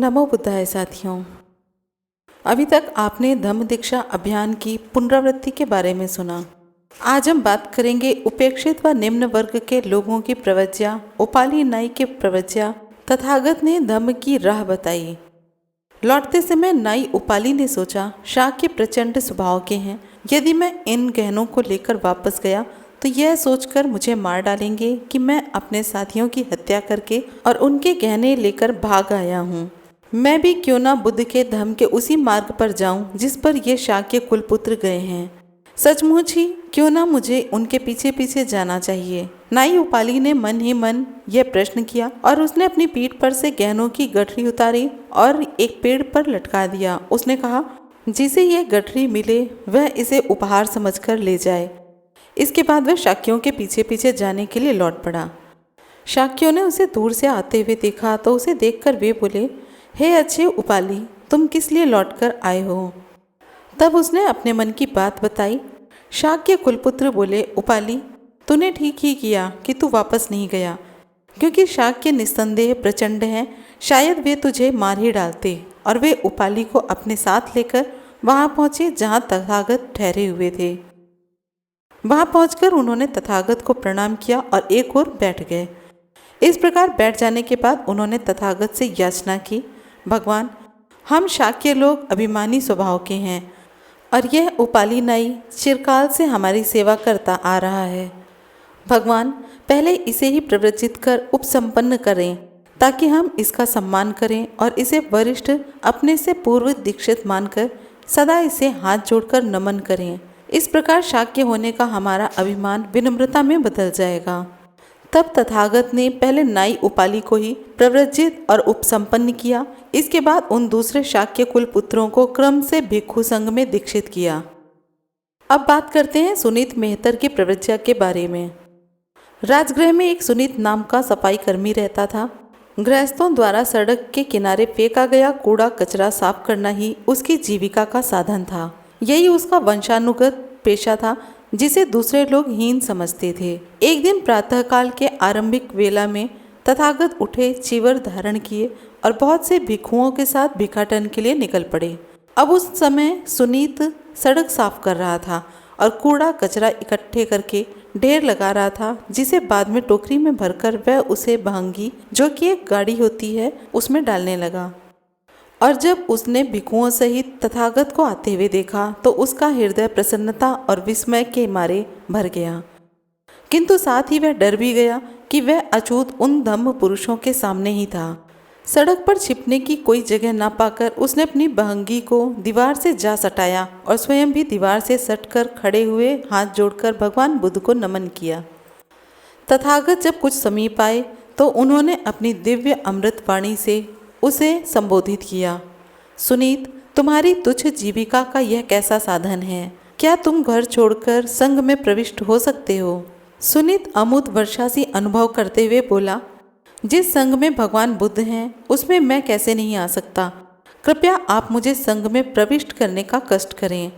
नमो बुद्धाय साथियों। अभी तक आपने धम्म दीक्षा अभियान की पुनरावृत्ति के बारे में सुना। आज हम बात करेंगे उपेक्षित व निम्न वर्ग के लोगों की प्रवृत्तियाँ, उपाली नाई की प्रवृत्तियाँ। तथागत ने धम्म की राह बताई। लौटते समय नाई उपाली ने सोचा, शाक्य प्रचंड स्वभाव के हैं। यदि मैं इन गहनों को लेकर वापस गया तो यह सोचकर मुझे मार डालेंगे कि मैं अपने साथियों की हत्या करके और उनके गहने लेकर भाग आया हूँ। मैं भी क्यों ना बुद्ध के धम्म के उसी मार्ग पर जाऊं जिस पर ये शाक्य कुलपुत्र गए हैं। सचमुच ही क्यों ना मुझे उनके पीछे पीछे जाना चाहिए। नाई उपाली ने मन ही मन यह प्रश्न किया और उसने अपनी पीठ पर से गहनों की गठरी उतारी और एक पेड़ पर लटका दिया। उसने कहा, जिसे यह गठरी मिले वह इसे उपहार समझकर ले जाए। इसके बाद वह शाक्यों के पीछे पीछे जाने के लिए लौट पड़ा। शाक्यों ने उसे दूर से आते हुए देखा तो उसे देखकर वे बोले, हे अच्छे उपाली, तुम किस लिए लौटकर आए हो? तब उसने अपने मन की बात बताई। शाक्य कुलपुत्र बोले, उपाली, तूने ठीक ही किया कि तू वापस नहीं गया, क्योंकि शाक्य निस्संदेह प्रचंड हैं। शायद वे तुझे मार ही डालते। और वे उपाली को अपने साथ लेकर वहां पहुंचे जहां तथागत ठहरे हुए थे। वहां पहुंचकर उन्होंने तथागत को प्रणाम किया और एक ओर बैठ गए। इस प्रकार बैठ जाने के बाद उन्होंने तथागत से याचना की, भगवान, हम शाक्य लोग अभिमानी स्वभाव के हैं और यह उपाली नाई चिरकाल से हमारी सेवा करता आ रहा है। भगवान, पहले इसे ही प्रवृत्तित कर उपसंपन्न करें ताकि हम इसका सम्मान करें और इसे वरिष्ठ अपने से पूर्व दीक्षित मानकर सदा इसे हाथ जोड़कर नमन करें। इस प्रकार शाक्य होने का हमारा अभिमान विनम्रता में बदल जाएगा। तब तथागत ने पहले नाई उपाली को ही प्रव्रजित और उपसंपन्न किया। इसके बाद उन दूसरे शाक्य कुल पुत्रों को क्रम से भिक्षु संघ में दीक्षित किया। अब बात करते हैं सुनीत मेहतर की प्रवृत्तियां के बारे में। राजगृह में एक सुनीत नाम का सफाई कर्मी रहता था। गृहस्थों द्वारा सड़क के किनारे फेंका गया कूड़ा कचरा साफ करना ही उसकी जीविका का साधन था। यही उसका वंशानुगत पेशा था जिसे दूसरे लोग हीन समझते थे। एक दिन प्रातःकाल के आरंभिक वेला में तथागत उठे, चीवर धारण किए और बहुत से भिक्षुओं के साथ भिक्षाटन के लिए निकल पड़े। अब उस समय सुनीत सड़क साफ कर रहा था और कूड़ा कचरा इकट्ठे करके ढेर लगा रहा था, जिसे बाद में टोकरी में भरकर वह उसे बहंगी, जो कि एक गाड़ी होती है, उसमें डालने लगा। और जब उसने भिक्षुओं सहित तथागत को आते हुए देखा तो उसका हृदय प्रसन्नता और विस्मय के मारे भर गया, किंतु साथ ही वह डर भी गया कि वह अछूत उन धम्म पुरुषों के सामने ही था। सड़क पर छिपने की कोई जगह न पाकर उसने अपनी बहंगी को दीवार से जा सटाया और स्वयं भी दीवार से सटकर खड़े हुए हाथ जोड़कर भगवान बुद्ध को नमन किया। तथागत जब कुछ समीप आए तो उन्होंने अपनी दिव्य अमृत वाणी से उसे संबोधित किया, सुनीत, तुम्हारी तुच्छ जीविका का यह कैसा साधन है? क्या तुम घर छोड़कर संघ में प्रविष्ट हो सकते हो? सुनीत अमुत वर्षा सी अनुभव करते हुए बोला, जिस संघ में भगवान बुद्ध हैं उसमें मैं कैसे नहीं आ सकता। कृपया आप मुझे संघ में प्रविष्ट करने का कष्ट करें।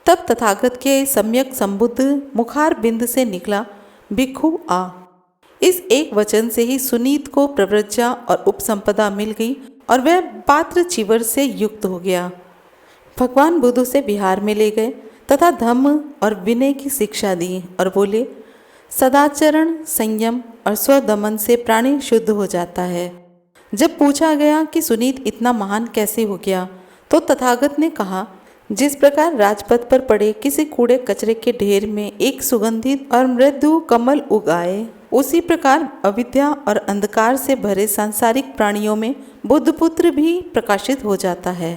तब तथागत के सम्यक संबुद्ध मुखार बिंद से निकला, भिक्षु आ। इस एक वचन से ही सुनीत को प्रव्रज्जा और उपसंपदा मिल गई और वह पात्र चीवर से युक्त हो गया। भगवान बुद्ध उसे बिहार में ले गए तथा धम्म और विनय की शिक्षा दी और बोले, सदाचरण, संयम और स्वदमन से प्राणी शुद्ध हो जाता है। जब पूछा गया कि सुनीत इतना महान कैसे हो गया तो तथागत ने कहा, जिस प्रकार राजपथ पर पड़े किसी कूड़े कचरे के ढेर में एक सुगंधित और मृदु कमल उगाए, उसी प्रकार अविद्या और अंधकार से भरे सांसारिक प्राणियों में बुद्धपुत्र भी प्रकाशित हो जाता है।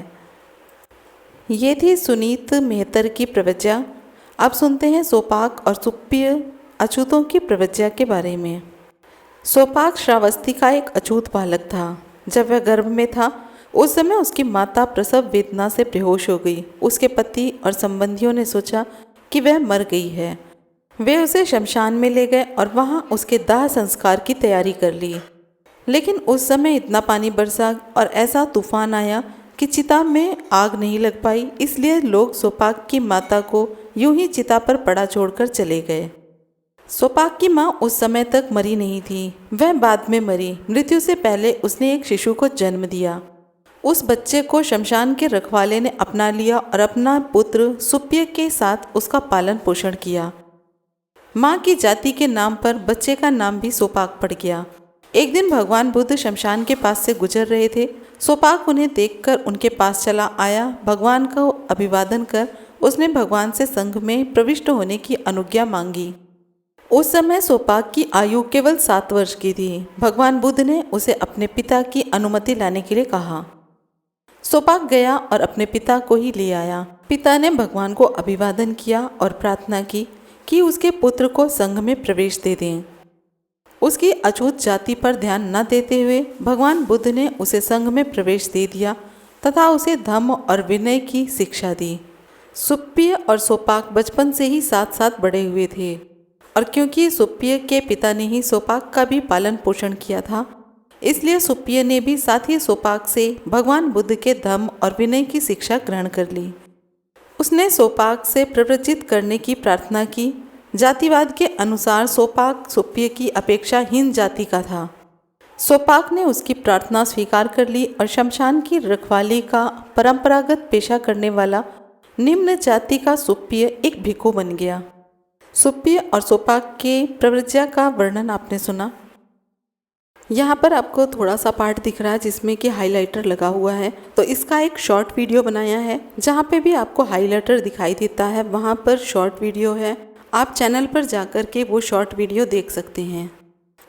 ये थी सुनीत मेहतर की प्रवृत्तियाँ। अब सुनते हैं सोपाक और सुप्य अछूतों की प्रवृत्तियाँ के बारे में। सोपाक श्रावस्ती का एक अछूत बालक था। जब वह गर्भ में था उस समय उसकी माता प्रसव वेदना से बेहोश हो गई। उसके पति और संबंधियों ने सोचा कि वह मर गई है। वे उसे शमशान में ले गए और वहां उसके दाह संस्कार की तैयारी कर ली। लेकिन उस समय इतना पानी बरसा और ऐसा तूफान आया कि चिता में आग नहीं लग पाई। इसलिए लोग सोपाक की माता को यूं ही चिता पर पड़ा छोड़कर चले गए। सोपाक की माँ उस समय तक मरी नहीं थी, वह बाद में मरी। मृत्यु से पहले उसने एक शिशु को जन्म दिया। उस बच्चे को शमशान के रखवाले ने अपना लिया और अपना पुत्र सुप्य के साथ उसका पालन पोषण किया। माँ की जाति के नाम पर बच्चे का नाम भी सोपाक पड़ गया। एक दिन भगवान बुद्ध शमशान के पास से गुजर रहे थे। सोपाक उन्हें देखकर उनके पास चला आया। भगवान को अभिवादन कर उसने भगवान से संघ में प्रविष्ट होने की अनुज्ञा मांगी। उस समय सोपाक की आयु केवल 7 वर्ष की थी। भगवान बुद्ध ने उसे अपने पिता की अनुमति लाने के लिए कहा। सोपाक गया और अपने पिता को ही ले आया। पिता ने भगवान को अभिवादन किया और प्रार्थना की कि उसके पुत्र को संघ में प्रवेश दे दें। उसकी अछूत जाति पर ध्यान न देते हुए भगवान बुद्ध ने उसे संघ में प्रवेश दे दिया तथा उसे धम्म और विनय की शिक्षा दी। सुप्य और सोपाक बचपन से ही साथ साथ बड़े हुए थे और क्योंकि सुप्य के पिता ने ही सोपाक का भी पालन पोषण किया था, इसलिए सुप्य ने भी साथ ही सोपाक से भगवान बुद्ध के धम्म और विनय की शिक्षा ग्रहण कर ली। उसने सोपाक से प्रवृत्त करने की प्रार्थना की। जातिवाद के अनुसार सोपाक सुप्य की अपेक्षा हीन जाति का था। सोपाक ने उसकी प्रार्थना स्वीकार कर ली और शमशान की रखवाली का परंपरागत पेशा करने वाला निम्न जाति का सुप्य एक भिक्षु बन गया। सुप्य और सोपाक के प्रवृत्तिया का वर्णन आपने सुना। यहाँ पर आपको थोड़ा सा पार्ट दिख रहा है जिसमें कि हाइलाइटर लगा हुआ है, तो इसका एक शॉर्ट वीडियो बनाया है। जहाँ पे भी आपको हाइलाइटर दिखाई देता है वहाँ पर शॉर्ट वीडियो है। आप चैनल पर जाकर के वो शॉर्ट वीडियो देख सकते हैं।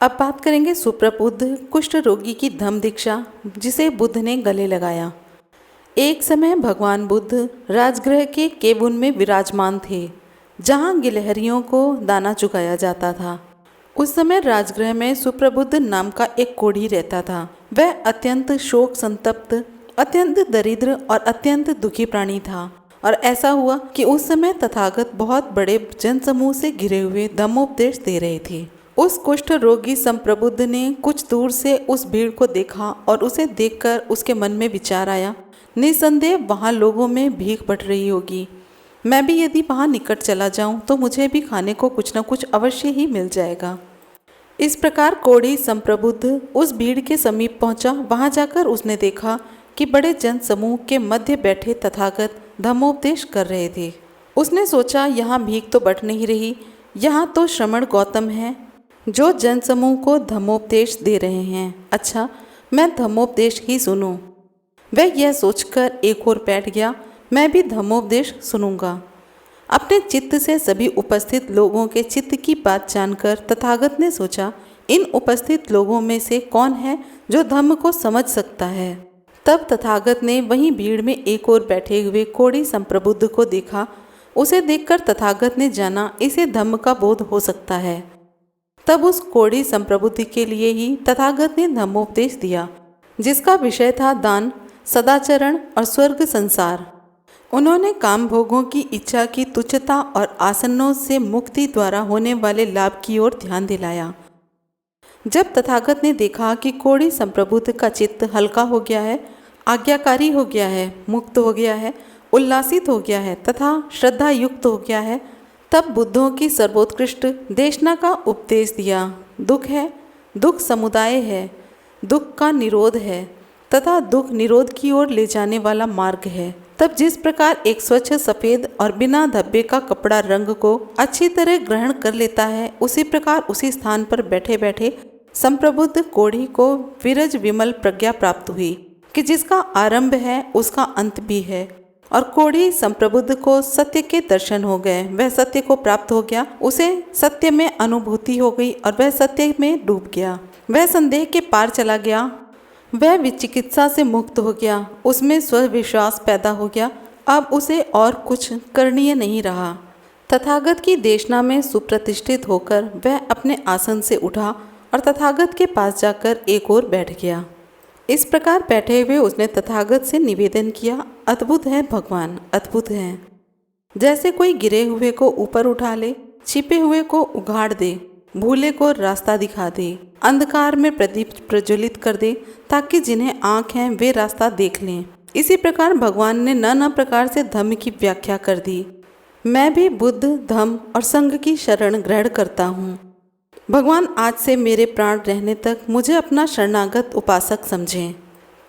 अब बात करेंगे सुप्रबुद्ध कुष्ठ रोगी की धम्म दीक्षा जिसे बुद्ध ने गले लगाया। एक समय भगवान बुद्ध राजगृह के केबिन में विराजमान थे जहाँ गिलहरियों को दाना चुकाया जाता था। उस समय राजगृह में सुप्रबुद्ध नाम का एक कोढ़ी रहता था। वह अत्यंत शोक संतप्त, अत्यंत दरिद्र और अत्यंत दुखी प्राणी था। और ऐसा हुआ कि उस समय तथागत बहुत बड़े जनसमूह से घिरे हुए धम्मोपदेश दे रहे थे। उस कुष्ठ रोगी संप्रबुद्ध ने कुछ दूर से उस भीड़ को देखा और उसे देखकर उसके मन में विचार आया, निसंदेह वहाँ लोगों में भीख बट रही होगी। मैं भी यदि वहाँ निकट चला जाऊँ तो मुझे भी खाने को कुछ न कुछ अवश्य ही मिल जाएगा। इस प्रकार कोढ़ी संप्रबुद्ध उस भीड़ के समीप पहुँचा। वहाँ जाकर उसने देखा कि बड़े जन समूह के मध्य बैठे तथागत धम्मोपदेश कर रहे थे। उसने सोचा, यहाँ भीख तो बट नहीं रही, यहाँ तो श्रमण गौतम हैं जो जन समूह को धम्मोपदेश दे रहे हैं। अच्छा, मैं धम्मोपदेश ही सुनूं। वह यह सोचकर एक ओर बैठ गया, मैं भी धम्मोपदेश सुनूंगा। अपने चित्त से सभी उपस्थित लोगों के चित्त की बात जानकर तथागत ने सोचा, इन उपस्थित लोगों में से कौन है जो धम्म को समझ सकता है। तब तथागत ने वहीं भीड़ में एक ओर बैठे हुए कोढ़ी संप्रबुद्ध को देखा। उसे देखकर तथागत ने जाना इसे धम्म का बोध हो सकता है। तब उस कोढ़ी संप्रबुद्ध के लिए ही तथागत ने धम्मोपदेश दिया जिसका विषय था दान, सदाचरण और स्वर्ग संसार। उन्होंने काम भोगों की इच्छा की तुच्छता और आसन्नों से मुक्ति द्वारा होने वाले लाभ की ओर ध्यान दिलाया। जब तथागत ने देखा कि कोढ़ी संप्रबुद्ध का चित्त हल्का हो गया है, आज्ञाकारी हो गया है, मुक्त हो गया है, उल्लासित हो गया है तथा श्रद्धा युक्त हो गया है, तब बुद्धों की सर्वोत्कृष्ट देशना का उपदेश दिया। दुख है, दुख समुदाय है, दुख का निरोध है तथा दुख निरोध की ओर ले जाने वाला मार्ग है। तब जिस प्रकार एक स्वच्छ सफ़ेद और बिना धब्बे का कपड़ा रंग को अच्छी तरह ग्रहण कर लेता है, उसी प्रकार उसी स्थान पर बैठे बैठे संप्रबुद्ध कोढ़ी को विरज विमल प्रज्ञा प्राप्त हुई कि जिसका आरंभ है उसका अंत भी है। और कोढ़ी संप्रबुद्ध को सत्य के दर्शन हो गए। वह सत्य को प्राप्त हो गया, उसे सत्य में अनुभूति हो गई और वह सत्य में डूब गया। वह संदेह के पार चला गया, वह विचिकित्सा से मुक्त हो गया, उसमें स्वविश्वास पैदा हो गया। अब उसे और कुछ करणीय नहीं रहा। तथागत की देशना में सुप्रतिष्ठित होकर वह अपने आसन से उठा और तथागत के पास जाकर एक ओर बैठ गया। इस प्रकार बैठे हुए उसने तथागत से निवेदन किया, अद्भुत है भगवान, अद्भुत है। जैसे कोई गिरे हुए को ऊपर उठा ले, छिपे हुए को उघाड़ दे, भूले को रास्ता दिखा दे, अंधकार में प्रदीप प्रज्वलित कर दे ताकि जिन्हें आँख हैं वे रास्ता देख लें। इसी प्रकार भगवान ने नाना प्रकार से धम्म की व्याख्या कर दी। मैं भी बुद्ध, धम्म और संघ की शरण ग्रहण करता हूँ। भगवान आज से मेरे प्राण रहने तक मुझे अपना शरणागत उपासक समझें।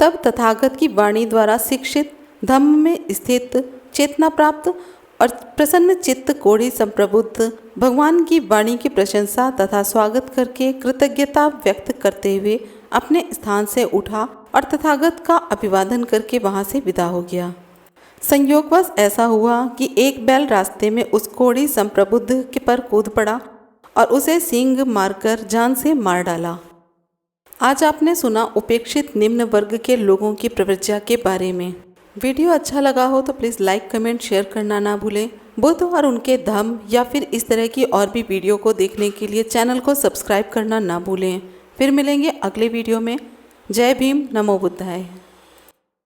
तब तथागत की वाणी द्वारा शिक्षित, धम्म में स्थित, चेतना प्राप्त और प्रसन्न चित्त कोढ़ी संप्रबुद्ध भगवान की वाणी की प्रशंसा तथा स्वागत करके कृतज्ञता व्यक्त करते हुए अपने स्थान से उठा और तथागत का अभिवादन करके वहां से विदा हो गया। संयोगवश ऐसा हुआ कि एक बैल रास्ते में उस कोढ़ी संप्रबुद्ध के पर कूद पड़ा और उसे सींग मारकर जान से मार डाला। आज आपने सुना उपेक्षित निम्न वर्ग के लोगों की प्रवृत्तियां के बारे में। वीडियो अच्छा लगा हो तो प्लीज़ लाइक, कमेंट, शेयर करना ना भूलें। बुद्ध और उनके धम्म या फिर इस तरह की और भी वीडियो को देखने के लिए चैनल को सब्सक्राइब करना ना भूलें। फिर मिलेंगे अगले वीडियो में। जय भीम, नमो बुद्धाय।